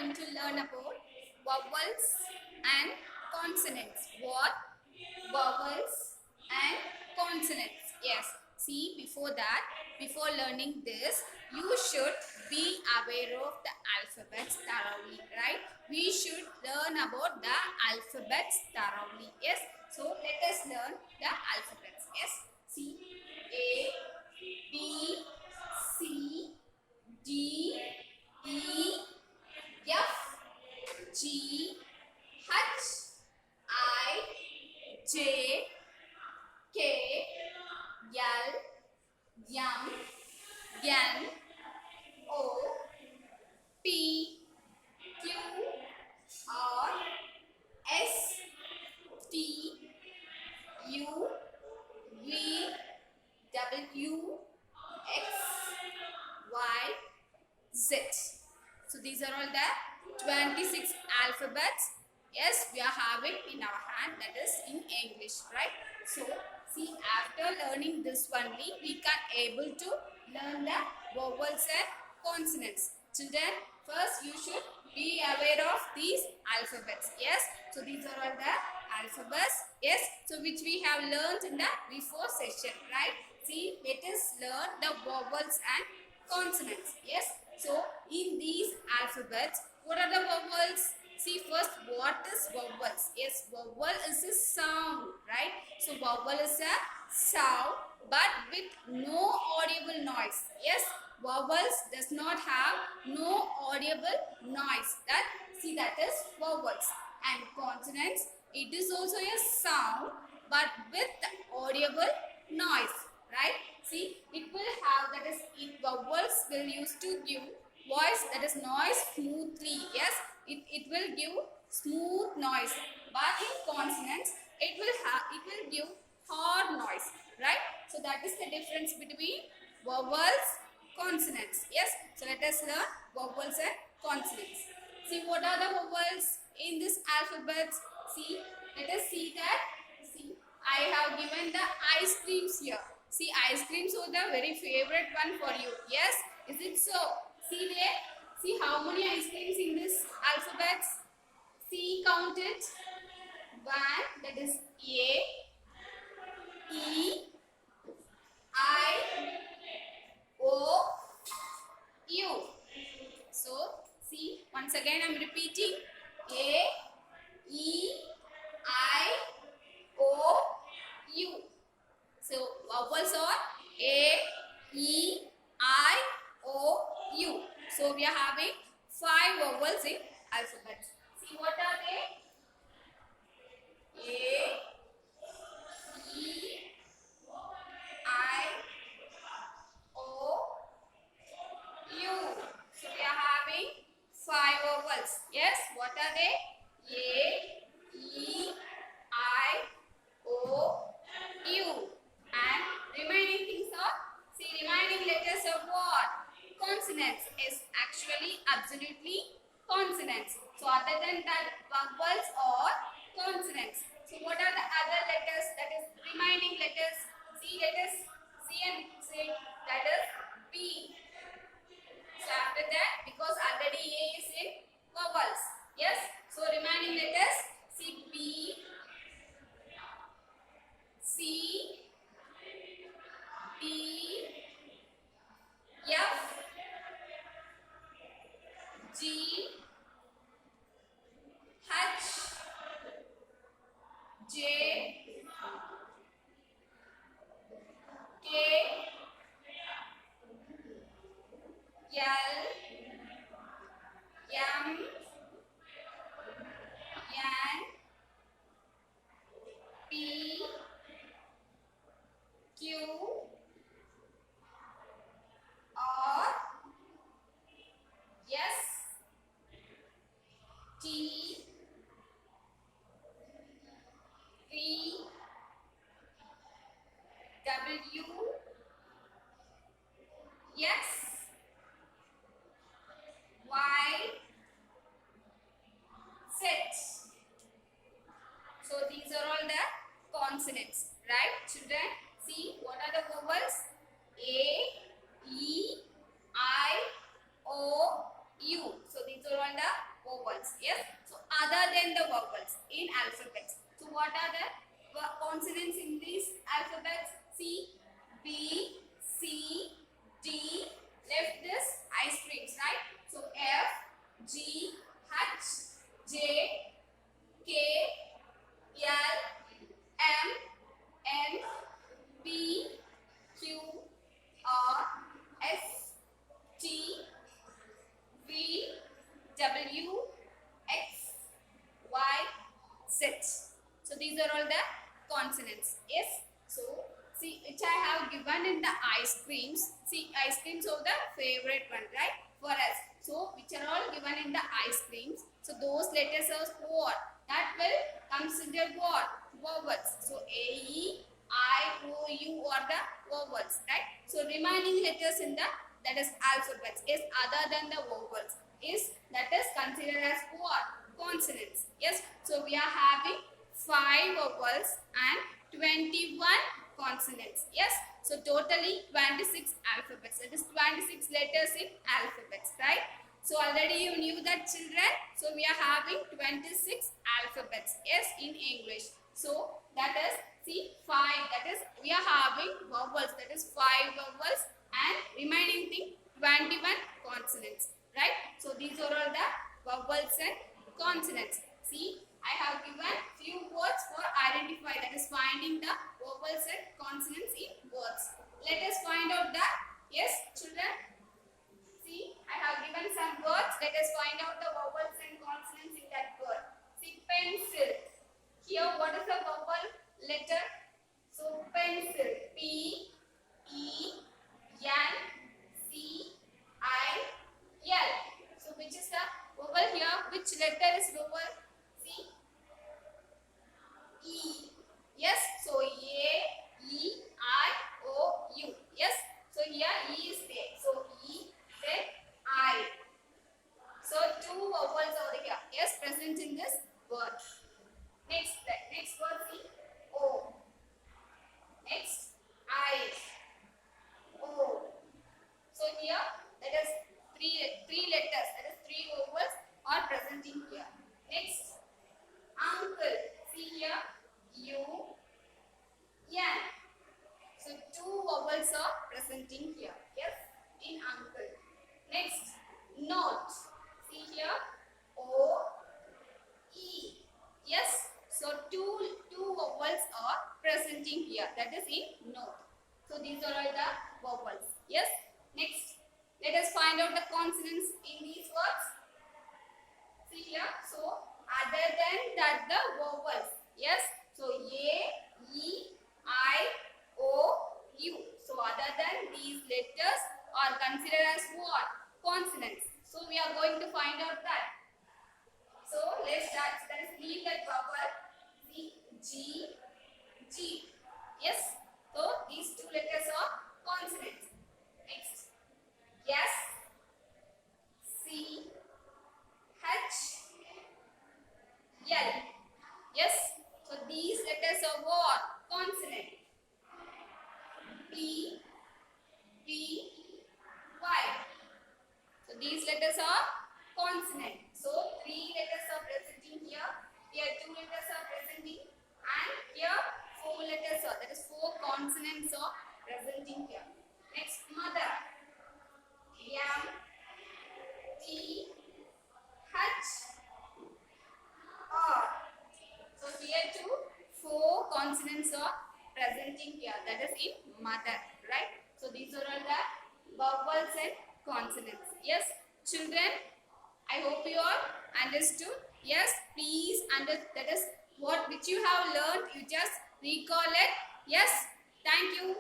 going to learn about vowels and consonants. What? Vowels and consonants. Yes. See, before learning this, you should be aware of the alphabets thoroughly, right? We should learn about the alphabets thoroughly. Yes. So let us learn the alphabets. Yes. C, A, B, C, D, E, F, G, H, I, J, K, L, M, N, O, P, Q, R, S, T, U, V, W, X, Y, Z. So these are all the 26 alphabets. Yes, we are having in our hand, that is in English, right? So see, after learning this only, we can able to learn the vowels and consonants. Children, first you should be aware of these alphabets. Yes, so these are all the alphabets. Yes, so which we have learned in the before session, right? See, let us learn the vowels and consonants. Yes, so in these alphabets, what are the vowels? See, first, what is vowels? Yes, vowel is a sound, right? So vowel is a sound but with no audible noise. Yes, vowels does not have no audible noise. That is vowels. And consonants, it is also a sound but with audible noise, right? See, it will have, that is, vowels will use to give voice, that is noise smoothly. Yes, it will give smooth noise, but in consonants it will give hard noise, right? So that is the difference between vowels, consonants. Yes, so let us learn vowels and consonants. See, what are the vowels in this alphabet? See, let us see that. See, I have given the ice creams here. See, ice creams are the very favorite one for you. Yes, is it so? See there. See how many ice creams in this alphabet? See, count it. One, that is A, E, I, O, U. So, see, once again I am repeating. A, E, I, O, U. So, vowels are A, E, I, O, U. So, we are having 5 vowels in alphabet. See, what are they? A, E, I, O, U. So, we are having 5 vowels. Yes, what are they? A, E, I, O, U. And remaining things are, see, remaining letters of what? Consonants is actually absolutely consonants. So other than that, vowels or consonants. So what are the other letters, that is remaining letters? See, let us see and say, that is B. So after that, because already A is in vowels. Yes, so remaining letters, see, B, C, D, F, G, H, J, K, L, M, N, P, Q, R, S, T, V, W, X, Y, Z. So these are all the consonants, right, children? See, what are the vowels? A, E, I, O, U. So these are all the vowels. Yes. So other than the vowels in alphabets. So what are the consonants in these alphabets? C, B, C, D. Left this ice creams, right? So F, G, H, J, K, L, M, N, P, Q, R, S, T, V, W, X, Y, Z. So these are all the consonants. Yes. So see which I have given in the ice creams. See ice creams are the favorite one, right? For us. So which are all given in the ice creams. So those letters are what? That will consider what? Vowels. So A, E, I, O, U are the vowels, right? So remaining letters in the that is alphabets is other than the vowels is that is considered as what? Consonants. Yes. So we are having 5 vowels and 21 consonants. Yes. So totally 26 alphabets. That is 26 letters in alphabets, right? So already you knew that, children. So we are having 26 alphabets. Yes, in English. So that is, see, 5. That is, we are having vowels. That is 5 vowels and remaining thing 21 consonants. Right? So these are all the vowels and consonants. See, I have given few words for identify. That is finding the vowels and consonants in words. Let us find out that. Yes, children. See, I have given some words. Let us find out the vowels and consonants in that word. See, pencil. Here, what is the vowel letter? So, pencil. P, E, N, C, I, L. So, which is the vowel here? Which letter is vowel? See, E. Yes. So, A, E, I, O, U. Yes. So, here E is there. So, E, then I. So, 2 vowels over here. Yes, present in this word. Next word, see, O. Next, I. O. So, here, that is three letters. That is 3 vowels are present in here. Next, uncle. See here, U, N. So, 2 vowels are present in here. Yes, in uncle. Next, note. See here, O, E. Yes, so two vowels are present in here. That is in note. So these are all the vowels. Yes. Next, let us find out the consonants in these words. See here. So other than that, the vowels. Yes. So A, E, I, O, U. So other than these letters are considered as what? Consonants. So we are going to find out that. So let's start. That is leave that vowel. C, G, G. Yes. So these 2 letters are consonants. Next. Yes. C, H, L. Yes. So these letters are what? Consonant. P, P, Y. So these letters are consonant. So 3 letters are present in here. Here 2 letters are present in, and here 4 letters are. That is 4 consonants are present in here. Next, mother. M, T, H, R. So here too 4 consonants are present in here. That is in mother, right? So these are all the vowels and consonants. Yes, children, I hope you all understood. Yes, please that is what which you have learned. You just recall it. Yes, thank you.